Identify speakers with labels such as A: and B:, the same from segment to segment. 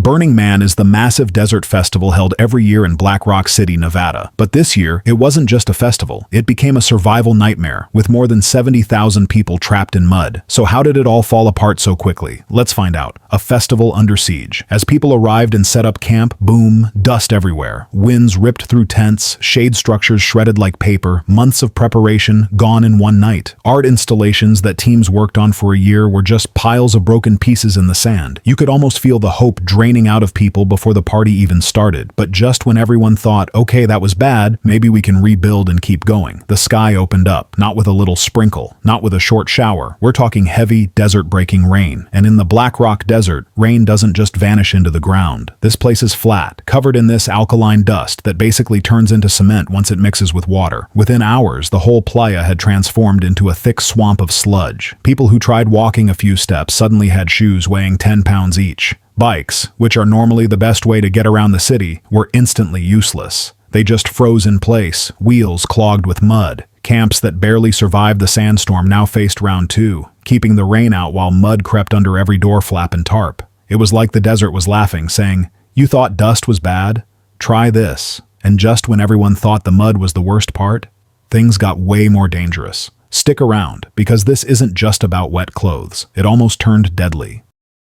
A: Burning Man is the massive desert festival held every year in Black Rock City, Nevada. But this year, it wasn't just a festival. It became a survival nightmare, with more than 70,000 people trapped in mud. So how did it all fall apart so quickly? Let's find out. A festival under siege. As people arrived and set up camp, boom, dust everywhere. Winds ripped through tents, shade structures shredded like paper, months of preparation gone in one night. Art installations that teams worked on for a year were just piles of broken pieces in the sand. You could almost feel the hope draining out of people before the party even started. But just when everyone thought, okay, that was bad, maybe we can rebuild and keep going, the sky opened up, not with a little sprinkle, not with a short shower. We're talking heavy, desert-breaking rain. And in the Black Rock Desert, rain doesn't just vanish into the ground. This place is flat, covered in this alkaline dust that basically turns into cement once it mixes with water. Within hours, the whole playa had transformed into a thick swamp of sludge. People who tried walking a few steps suddenly had shoes weighing 10 pounds each. Bikes, which are normally the best way to get around the city, were instantly useless. They just froze in place, wheels clogged with mud. Camps that barely survived the sandstorm now faced round two, keeping the rain out while mud crept under every door flap and tarp. It was like the desert was laughing, saying, "You thought dust was bad? Try this." And just when everyone thought the mud was the worst part, things got way more dangerous. Stick around, because this isn't just about wet clothes. It almost turned deadly.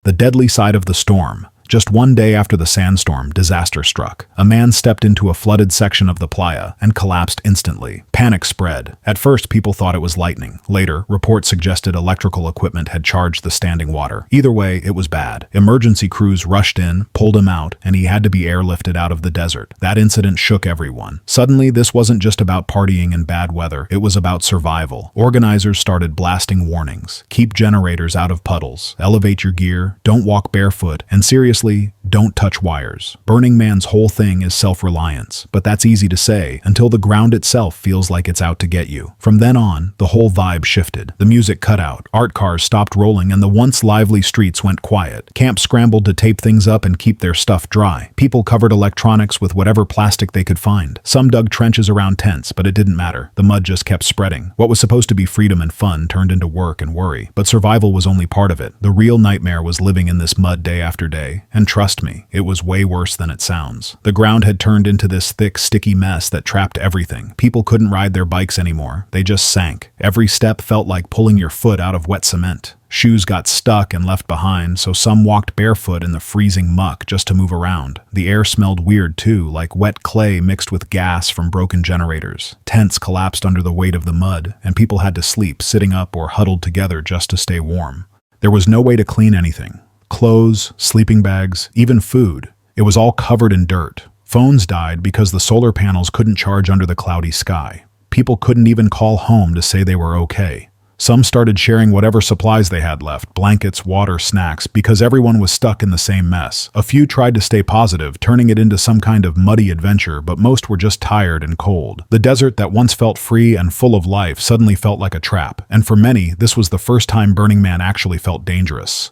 A: The deadly side of the storm. Just one day after the sandstorm, disaster struck. A man stepped into a flooded section of the playa and collapsed instantly. Panic spread. At first, people thought it was lightning. Later, reports suggested electrical equipment had charged the standing water. Either way, it was bad. Emergency crews rushed in, pulled him out, and he had to be airlifted out of the desert. That incident shook everyone. Suddenly, this wasn't just about partying and bad weather. It was about survival. Organizers started blasting warnings. Keep generators out of puddles. Elevate your gear. Don't walk barefoot. And seriously, don't touch wires. Burning Man's whole thing is self-reliance, but that's easy to say until the ground itself feels like it's out to get you. From then on, the whole vibe shifted. The music cut out, art cars stopped rolling, and the once lively streets went quiet. Camp scrambled to tape things up and keep their stuff dry. People covered electronics with whatever plastic they could find. Some dug trenches around tents, but it didn't matter. The mud just kept spreading. What was supposed to be freedom and fun turned into work and worry. But survival was only part of it. The real nightmare was living in this mud day after day. And trust me, it was way worse than it sounds. The ground had turned into this thick, sticky mess that trapped everything. People couldn't ride their bikes anymore. They just sank. Every step felt like pulling your foot out of wet cement. Shoes got stuck and left behind, so some walked barefoot in the freezing muck just to move around. The air smelled weird too, like wet clay mixed with gas from broken generators. Tents collapsed under the weight of the mud, and people had to sleep sitting up or huddled together just to stay warm. There was no way to clean anything. Clothes, sleeping bags, even food. It was all covered in dirt. Phones died because the solar panels couldn't charge under the cloudy sky. People couldn't even call home to say they were okay. Some started sharing whatever supplies they had left, blankets, water, snacks, because everyone was stuck in the same mess. A few tried to stay positive, turning it into some kind of muddy adventure, but most were just tired and cold. The desert that once felt free and full of life suddenly felt like a trap, and for many, this was the first time Burning Man actually felt dangerous.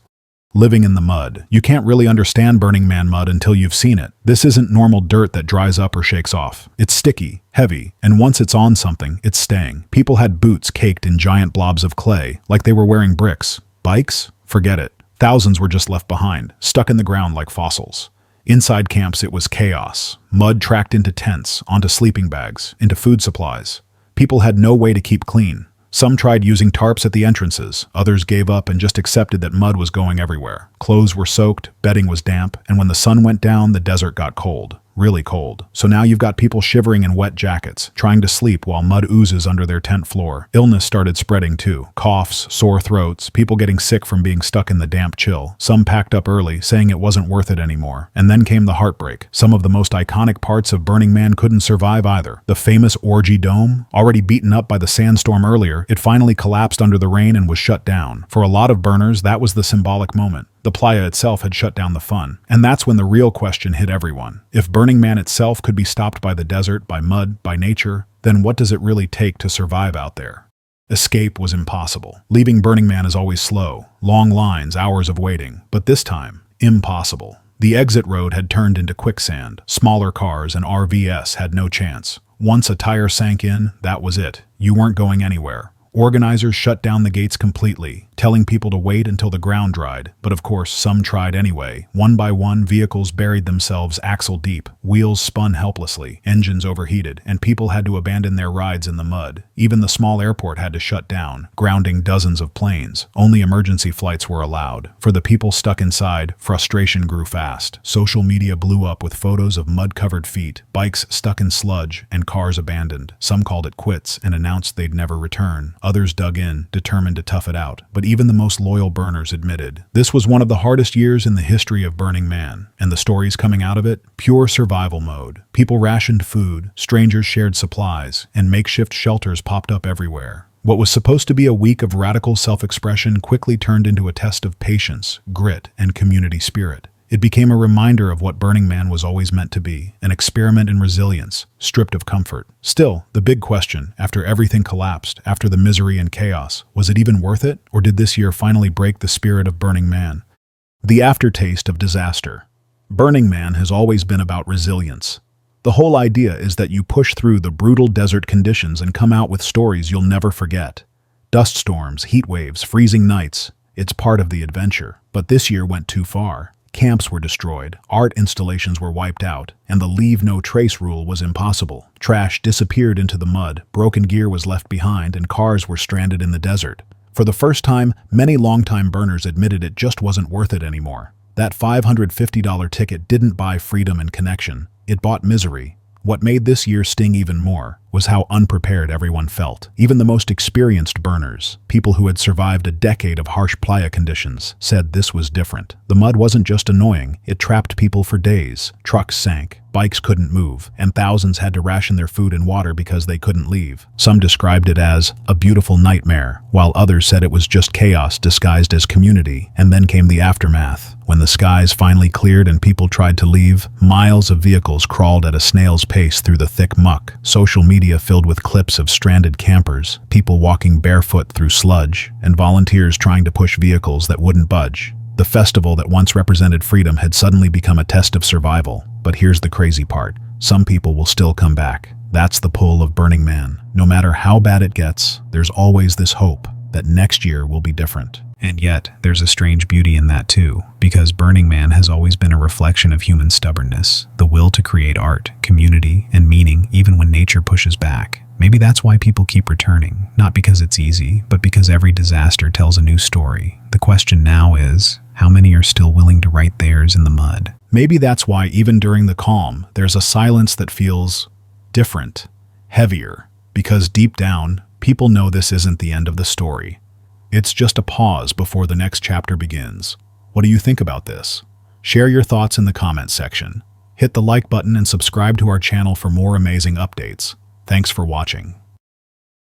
A: Living in the mud. You can't really understand Burning Man mud until you've seen it. This isn't normal dirt that dries up or shakes off. It's sticky, heavy, and once it's on something, it's staying. People had boots caked in giant blobs of clay, like they were wearing bricks. Bikes? Forget it. Thousands were just left behind, stuck in the ground like fossils. Inside camps, it was chaos. Mud tracked into tents, onto sleeping bags, into food supplies. People had no way to keep clean. Some tried using tarps at the entrances, others gave up and just accepted that mud was going everywhere. Clothes were soaked, bedding was damp, and when the sun went down, the desert got cold. Really cold. So now you've got people shivering in wet jackets, trying to sleep while mud oozes under their tent floor. Illness started spreading too. Coughs, sore throats, people getting sick from being stuck in the damp chill. Some packed up early, saying it wasn't worth it anymore. And then came the heartbreak. Some of the most iconic parts of Burning Man couldn't survive either. The famous Orgy Dome, already beaten up by the sandstorm earlier, it finally collapsed under the rain and was shut down. For a lot of burners, that was the symbolic moment. The playa itself had shut down the fun. And that's when the real question hit everyone. If Burning Man itself could be stopped by the desert, by mud, by nature, then what does it really take to survive out there? Escape was impossible. Leaving Burning Man is always slow. Long lines, hours of waiting. But this time, impossible. The exit road had turned into quicksand. Smaller cars and RVs had no chance. Once a tire sank in, that was it. You weren't going anywhere. Organizers shut down the gates completely, telling people to wait until the ground dried. But of course, some tried anyway. One by one, vehicles buried themselves axle deep, wheels spun helplessly, engines overheated, and people had to abandon their rides in the mud. Even the small airport had to shut down, grounding dozens of planes. Only emergency flights were allowed. For the people stuck inside, frustration grew fast. Social media blew up with photos of mud-covered feet, bikes stuck in sludge, and cars abandoned. Some called it quits and announced they'd never return. Others dug in, determined to tough it out. But even the most loyal burners admitted, this was one of the hardest years in the history of Burning Man. And the stories coming out of it? Pure survival mode. People rationed food, strangers shared supplies, and makeshift shelters popped up everywhere. What was supposed to be a week of radical self-expression quickly turned into a test of patience, grit, and community spirit. It became a reminder of what Burning Man was always meant to be, an experiment in resilience, stripped of comfort. Still, the big question, after everything collapsed, after the misery and chaos, was it even worth it? Or did this year finally break the spirit of Burning Man? The aftertaste of disaster. Burning Man has always been about resilience. The whole idea is that you push through the brutal desert conditions and come out with stories you'll never forget. Dust storms, heat waves, freezing nights. It's part of the adventure. But this year went too far. Camps were destroyed, art installations were wiped out, and the leave no trace rule was impossible. Trash disappeared into the mud, broken gear was left behind, and cars were stranded in the desert. For the first time, many longtime burners admitted it just wasn't worth it anymore. That $550 ticket didn't buy freedom and connection, it bought misery. What made this year sting even more was how unprepared everyone felt. Even the most experienced burners, people who had survived a decade of harsh playa conditions, said this was different. The mud wasn't just annoying, it trapped people for days. Trucks sank, bikes couldn't move, and thousands had to ration their food and water because they couldn't leave. Some described it as a beautiful nightmare, while others said it was just chaos disguised as community. And then came the aftermath. When the skies finally cleared and people tried to leave, miles of vehicles crawled at a snail's pace through the thick muck. Social media filled with clips of stranded campers, people walking barefoot through sludge, and volunteers trying to push vehicles that wouldn't budge. The festival that once represented freedom had suddenly become a test of survival. But here's the crazy part. Some people will still come back. That's the pull of Burning Man. No matter how bad it gets, there's always this hope that next year will be different. And yet, there's a strange beauty in that too, because Burning Man has always been a reflection of human stubbornness, the will to create art, community, and meaning even when nature pushes back. Maybe that's why people keep returning, not because it's easy, but because every disaster tells a new story. The question now is, how many are still willing to write theirs in the mud? Maybe that's why even during the calm, there's a silence that feels different, heavier, because deep down, people know this isn't the end of the story. It's just a pause before the next chapter begins. What do you think about this? Share your thoughts in the comments section. Hit the like button and subscribe to our channel for more amazing updates. Thanks for watching.